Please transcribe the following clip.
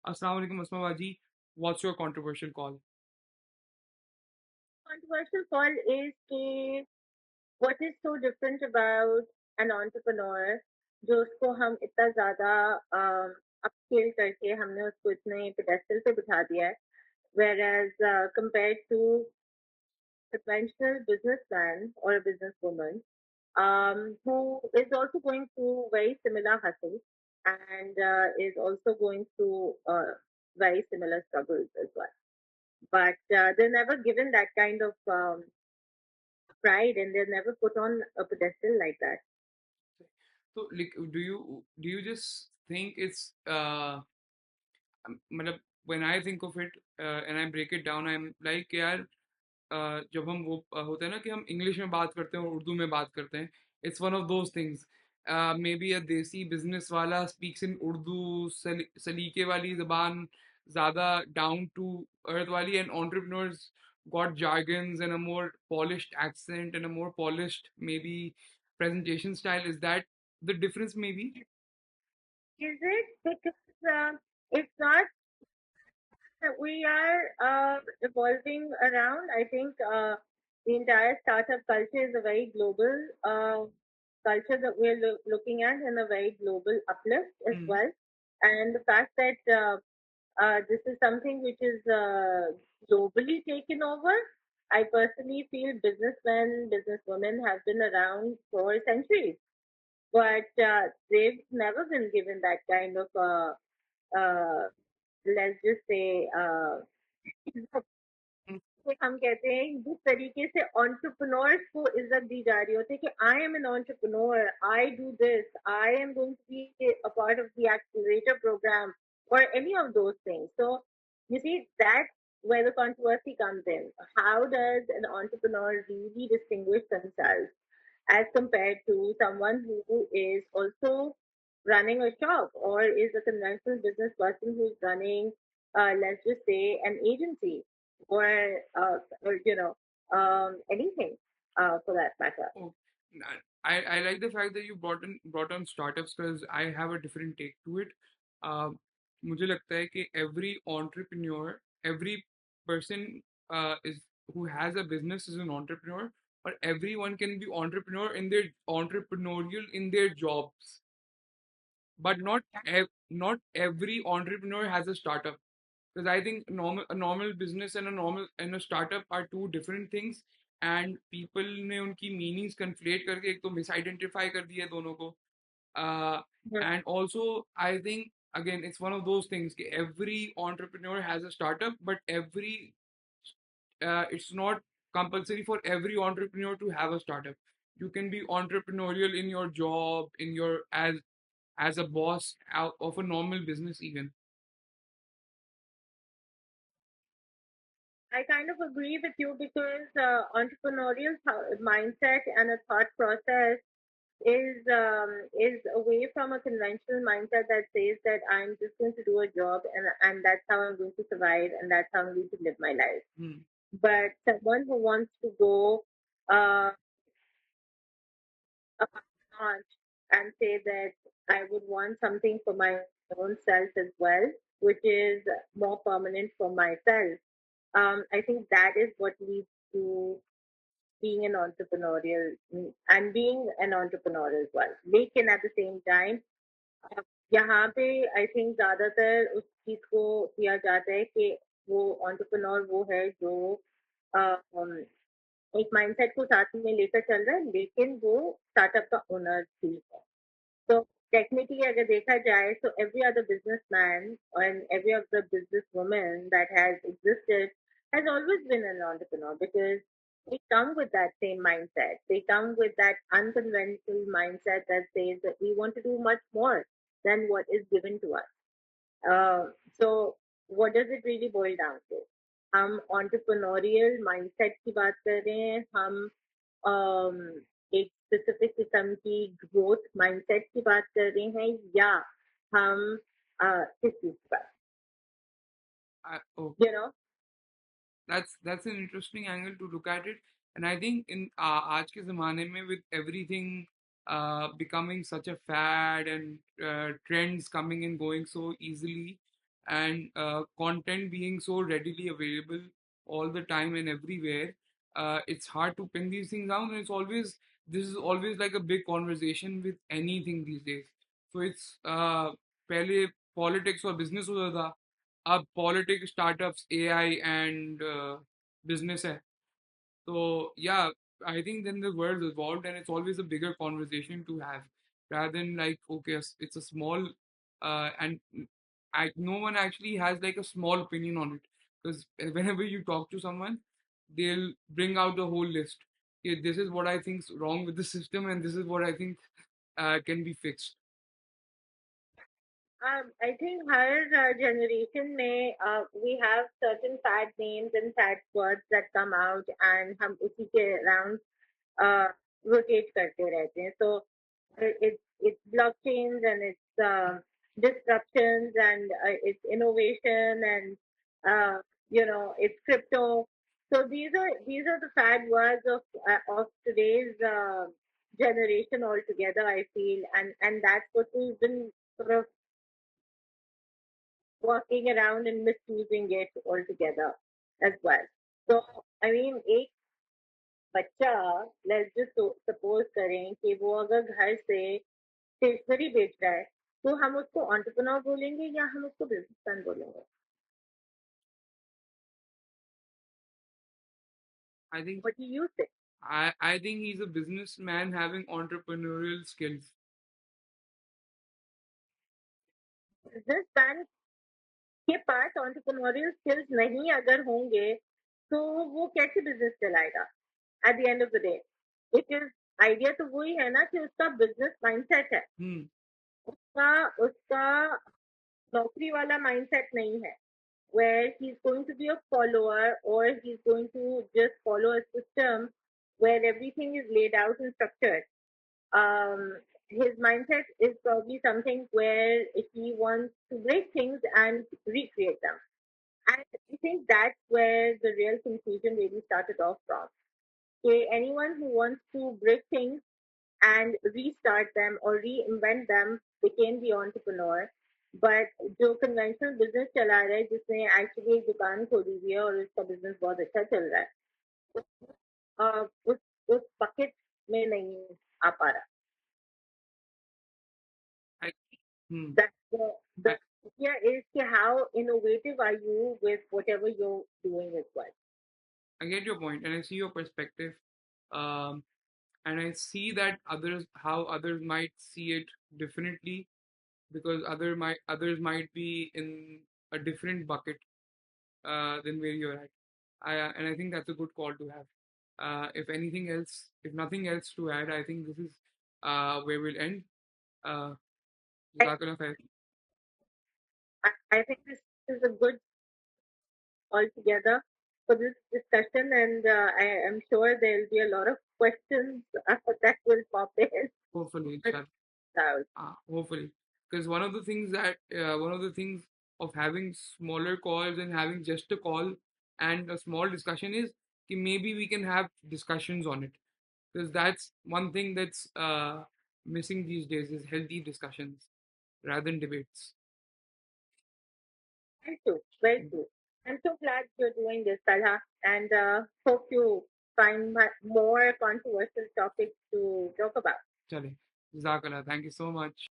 Assalamu alaikum, Asma Baji. What's your controversial call? Controversial call is कि what is so different about an entrepreneur जो उसको हम इतना ज़्यादा अपस्केल करके हमने उसको इतने pedestal पे बिठा दिया है, whereas compared to conventional businessman or a businesswoman who is also going through very similar hustles and is also going through very similar struggles as well. But they're never given that kind of pride and they're never put on a pedestal like that. So, like, do you just think it's मतलब when I think of it and I break it down, I'm like यार जब हम वो होता है ना कि हम इंग्लिश में बात करते हैं और उर्दू में बात करते हैं, it's one of those things. May be a देसी बिजनेस वाला स्पीक्स इन उर्दू, सलीके वाली जबान, ज़्यादा डाउन टू अर्थ वाली, and entrepreneurs got jargons and a more polished accent and a more polished maybe presentation style. Is that the difference maybe? Is it because it's not that we are evolving around? I think the entire startup culture is a very global culture that we're looking at and a very global uplift as Hmm. well. And the fact that this is something which is globally taken over, I personally feel businessmen, businesswomen have been around for centuries, but they've never been given that kind of let's just say हम कहते हैं जिस तरीके से entrepreneurs को इज्जत दी जा रही होती है कि I am an entrepreneur, I do this, I am going to be a part of the accelerator program or any of those things. So you see that's where the controversy comes in. How does an entrepreneur really distinguish themselves as compared to someone who is also running a shop or is a conventional business person who's running, let's just say, an agency or, anything for that matter. Oh, I like the fact that you brought on startups because I have a different take to it. Uh, मुझे लगता है कि every entrepreneur, every person is who has a business is an entrepreneur, or everyone can be entrepreneur in their entrepreneurial in their jobs, but not every entrepreneur has a startup. Because I think a normal business and a startup are two different things, and people ने उनकी meanings conflate करके एक तो misidentify कर दिया दोनों को. uh, Mhm. and also I think again it's one of those things कि every entrepreneur has a startup, but it's not compulsory for every entrepreneur to have a startup. You can be entrepreneurial in your job, in your as a boss of a normal business even. I kind of agree with you because entrepreneurial mindset and a thought process is away from a conventional mindset that says that I'm just going to do a job and that's how I'm going to survive and that's how I'm going to live my life. Hmm. But someone who wants to go uh, a notch and say that I would want something for my own self as well, which is more permanent for myself. I think that is what leads to being an entrepreneurial and being an entrepreneur as well. लेकिन at the same time यहाँ पे I think ज्यादातर उस चीज को किया जाता है कि वो entrepreneur वो है जो एक माइंडसेट को साथ में लेकर चल रहा है लेकिन वो स्टार्टअप का ओनर भी है. So technically, अगर देखा जाए, so every other businessman and every other businesswoman that has existed has always been an entrepreneur because they come with that same mindset. They come with that unconventional mindset that says that we want to do much more than what is given to us. So what does it really boil down to? हम entrepreneurial mindset की बात कर रहे हैं, हम एक specific किस्म की ग्रोथ माइंडसेट की बात कर रहे हैं या हम किस चीज पर Oh, you know. that's an interesting angle to look at it. And I think in आज के ज़माने में with everything becoming such a fad and trends coming and going so easily, and content being so readily available all the time and everywhere, it's hard to pin these things down. And this is always like a big conversation with anything these days. So it's पहले politics or business होता था, अब politics, startups, AI and business है. So yeah, I think then the world evolved, and it's always a bigger conversation to have rather than like okay, it's a small and no one actually has like a small opinion on it, because whenever you talk to someone, they'll bring out the whole list. Okay, this is what I think's wrong with the system, and this is what I think can be fixed. I think her generation may we have certain fad names and fad words that come out and हम उसी के around rotate करते रहते हैं. So it's blockchains and it's disruptions and it's innovation and it's crypto. So these are the fad words of today's generation altogether. I feel and that's what we've been sort of walking around and misusing it altogether as well. So I mean, एक बच्चा let's just suppose करें कि वो अगर घर से stationery बेच रहा है तो हम उसको entrepreneur बोलेंगे या हम उसको businessman बोलेंगे. I think What do you say? I think he's a businessman having entrepreneurial skills. Businessman के पास entrepreneurial skills नहीं अगर होंगे तो वो कैसे business चलाएगा at the end of the day? Because idea तो वही है ना कि उसका business mindset है. Hmm. उसका उसका नौकरी वाला mindset नहीं है where he's going to be a follower or he's going to just follow a system where everything is laid out and structured. Um, his mindset is probably something where he wants to break things and recreate them. And I think that's where the real confusion really started off from. Okay, anyone who wants to break things and restart them or reinvent them became the entrepreneur. But जो conventional business चला रहा है जिसने actually एक दुकान खोली हुई है और उसका business बहुत अच्छा चल रहा है उस उस bucket में नहीं आ पा रहा. I, hmm. That's the I, idea is कि how innovative are you with whatever you're doing as well. I get your point and I see your perspective. Um, and I see that how others might see it differently, because others might be in a different bucket than where you're at. And I think that's a good call to have. If nothing else to add, I think this is where we'll end. Uh, I, Jazakallah khair. I think this is a good altogether for this discussion, and I am sure there will be a lot of questions that will pop in. Hopefully, inshallah. Hopefully, because one of the things of having smaller calls and having just a call and a small discussion is कि maybe we can have discussions on it, because that's one thing that's missing these days is healthy discussions rather than debates. Very true, very true. I'm so glad you're doing this, Talha, and hope you find more controversial topics to talk about. Chale, Jazakallah. Thank you so much.